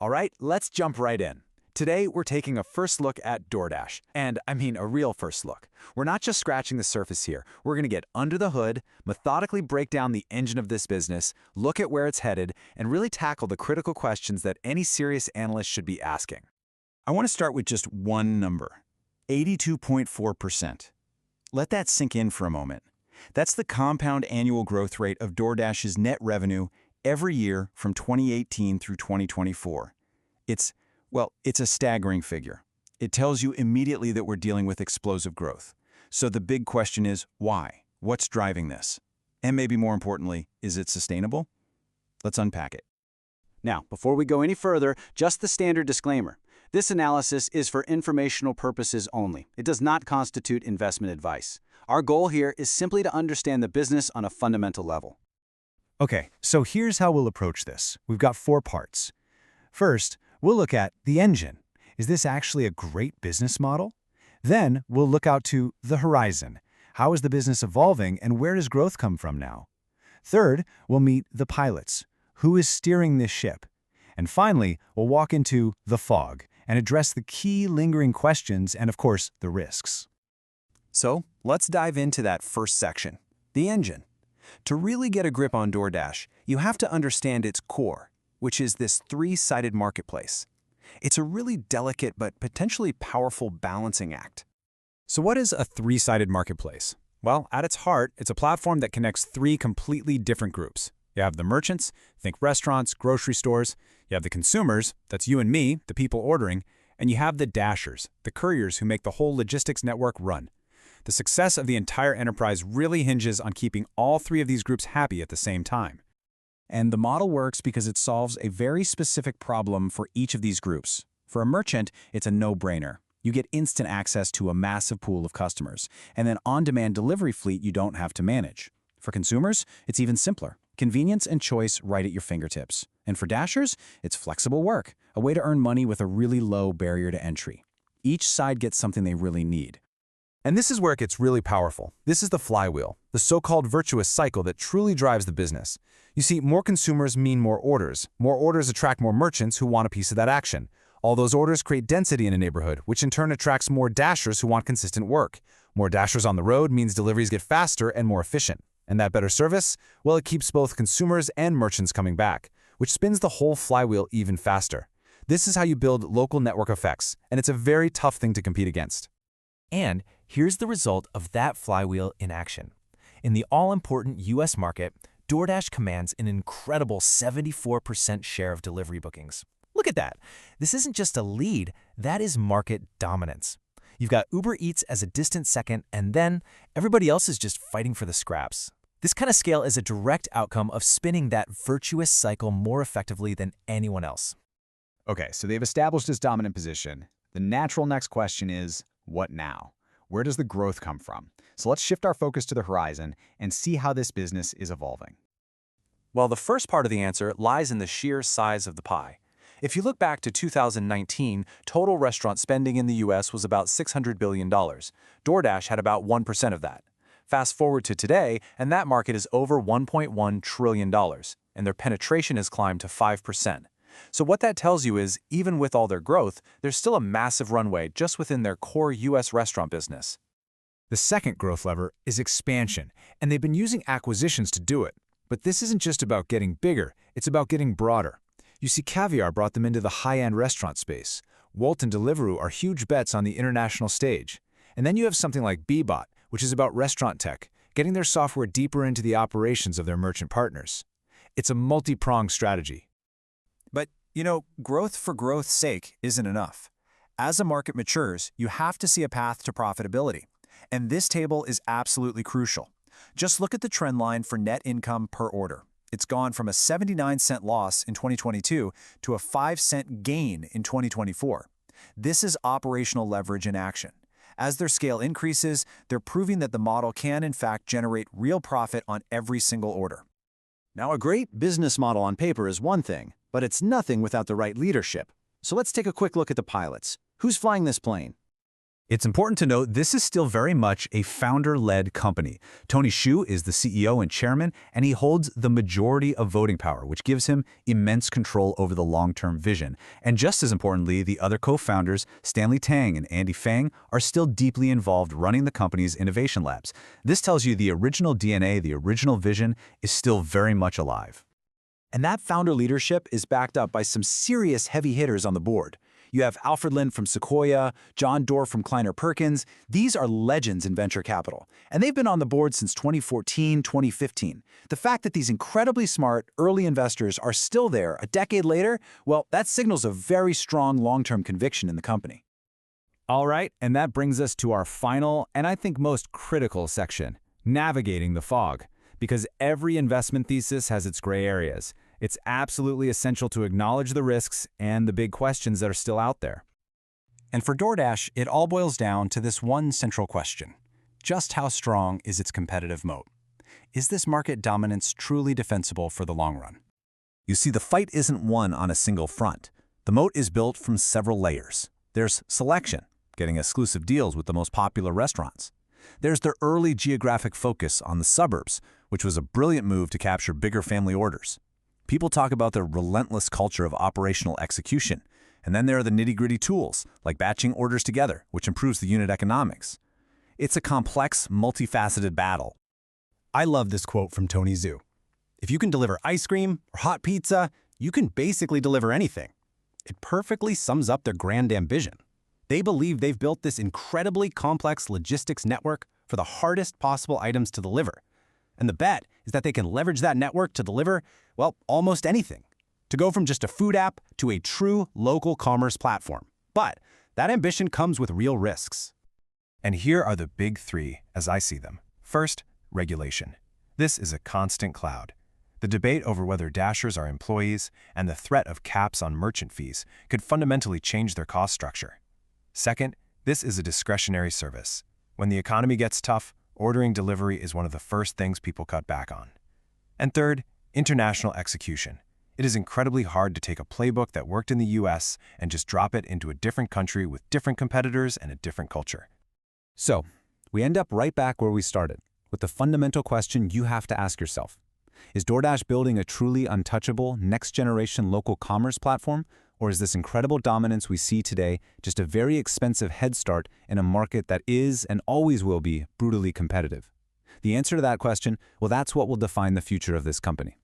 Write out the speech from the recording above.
All right, let's jump right in. Today, we're taking a first look at Doordash, and I mean a real first look. We're not just scratching the surface here. We're going to get under the hood, methodically break down the engine of this business, look at where it's headed, and really tackle the critical questions that any serious analyst should be asking. I want to start with just one number, 82.4%. Let that sink in for a moment. That's the compound annual growth rate of Doordash's net revenue every year from 2018 through 2024. It's a staggering figure. It tells you immediately that we're dealing with explosive growth. So the big question is, why? What's driving this? And maybe more importantly, is it sustainable? Let's unpack it. Now, before we go any further, just the standard disclaimer. This analysis is for informational purposes only. It does not constitute investment advice. Our goal here is simply to understand the business on a fundamental level. Okay, so here's how we'll approach this. We've got 4 parts. First, we'll look at the engine. Is this actually a great business model? Then we'll look out to the horizon. How is the business evolving and where does growth come from now? Third, we'll meet the pilots. Who is steering this ship? And finally, we'll walk into the fog and address the key lingering questions and, of course, the risks. So, let's dive into that first section, the engine. To really get a grip on Doordash, you have to understand its core, which is this 3-sided marketplace. It's a really delicate but potentially powerful balancing act. So what is a 3-sided marketplace? Well, at its heart, it's a platform that connects 3 completely different groups. You have the merchants, think restaurants, grocery stores. You have the consumers, that's you and me, the people ordering. And you have the dashers, the couriers who make the whole logistics network run. The success of the entire enterprise really hinges on keeping all 3 of these groups happy at the same time. And the model works because it solves a very specific problem for each of these groups. For a merchant, it's a no-brainer. You get instant access to a massive pool of customers, and an on-demand delivery fleet you don't have to manage. For consumers, it's even simpler. Convenience and choice right at your fingertips. And for dashers, it's flexible work, a way to earn money with a really low barrier to entry. Each side gets something they really need. And this is where it gets really powerful. This is the flywheel, the so-called virtuous cycle that truly drives the business. You see, more consumers mean more orders. More orders attract more merchants who want a piece of that action. All those orders create density in a neighborhood, which in turn attracts more dashers who want consistent work. More dashers on the road means deliveries get faster and more efficient. And that better service? Well, it keeps both consumers and merchants coming back, which spins the whole flywheel even faster. This is how you build local network effects, and it's a very tough thing to compete against. And here's the result of that flywheel in action. In the all-important U.S. market, Doordash commands an incredible 74% share of delivery bookings. Look at that. This isn't just a lead, that is market dominance. You've got Uber Eats as a distant second, and then everybody else is just fighting for the scraps. This kind of scale is a direct outcome of spinning that virtuous cycle more effectively than anyone else. Okay, so they've established this dominant position. The natural next question is, what now? Where does the growth come from? So let's shift our focus to the horizon and see how this business is evolving. Well, the first part of the answer lies in the sheer size of the pie. If you look back to 2019, total restaurant spending in the US was about $600 billion. Doordash had about 1% of that. Fast forward to today, and that market is over $1.1 trillion, and their penetration has climbed to 5%. So what that tells you is, even with all their growth, there's still a massive runway just within their core US restaurant business. The second growth lever is expansion, and they've been using acquisitions to do it. But this isn't just about getting bigger, it's about getting broader. You see, Caviar brought them into the high-end restaurant space. Wolt and Deliveroo are huge bets on the international stage. And then you have something like Bebot, which is about restaurant tech, getting their software deeper into the operations of their merchant partners. It's a multi-pronged strategy. But, growth for growth's sake isn't enough. As a market matures, you have to see a path to profitability. And this table is absolutely crucial. Just look at the trend line for net income per order. It's gone from a 79-cent loss in 2022 to a 5-cent gain in 2024. This is operational leverage in action. As their scale increases, they're proving that the model can, in fact, generate real profit on every single order. Now, a great business model on paper is one thing, but it's nothing without the right leadership. So let's take a quick look at the pilots. Who's flying this plane? It's important to note this is still very much a founder-led company. Tony Xu is the CEO and chairman, and he holds the majority of voting power, which gives him immense control over the long-term vision. And just as importantly, the other co-founders, Stanley Tang and Andy Fang, are still deeply involved running the company's innovation labs. This tells you the original DNA, the original vision, is still very much alive. And that founder leadership is backed up by some serious heavy hitters on the board. You have Alfred Lin from Sequoia, John Doerr from Kleiner Perkins. These are legends in venture capital, and they've been on the board since 2014, 2015. The fact that these incredibly smart early investors are still there a decade later, well, that signals a very strong long-term conviction in the company. All right, and that brings us to our final and I think most critical section, navigating the fog. Because every investment thesis has its gray areas. It's absolutely essential to acknowledge the risks and the big questions that are still out there. And for Doordash, it all boils down to this one central question. Just how strong is its competitive moat? Is this market dominance truly defensible for the long run? You see, the fight isn't won on a single front. The moat is built from several layers. There's selection, getting exclusive deals with the most popular restaurants. There's their early geographic focus on the suburbs, which was a brilliant move to capture bigger family orders. People talk about their relentless culture of operational execution. And then there are the nitty-gritty tools, like batching orders together, which improves the unit economics. It's a complex, multifaceted battle. I love this quote from Tony Xu. If you can deliver ice cream or hot pizza, you can basically deliver anything. It perfectly sums up their grand ambition. They believe they've built this incredibly complex logistics network for the hardest possible items to deliver. And the bet is that they can leverage that network to deliver, well, almost anything. To go from just a food app to a true local commerce platform. But that ambition comes with real risks. And here are the big three as I see them. First, regulation. This is a constant cloud. The debate over whether Dashers are employees and the threat of caps on merchant fees could fundamentally change their cost structure. Second, this is a discretionary service. When the economy gets tough, ordering delivery is one of the first things people cut back on. And third, international execution. It is incredibly hard to take a playbook that worked in the US and just drop it into a different country with different competitors and a different culture. So, we end up right back where we started, with the fundamental question you have to ask yourself. Is Doordash building a truly untouchable, next-generation local commerce platform, or is this incredible dominance we see today just a very expensive head start in a market that is and always will be brutally competitive? The answer to that question, well, that's what will define the future of this company.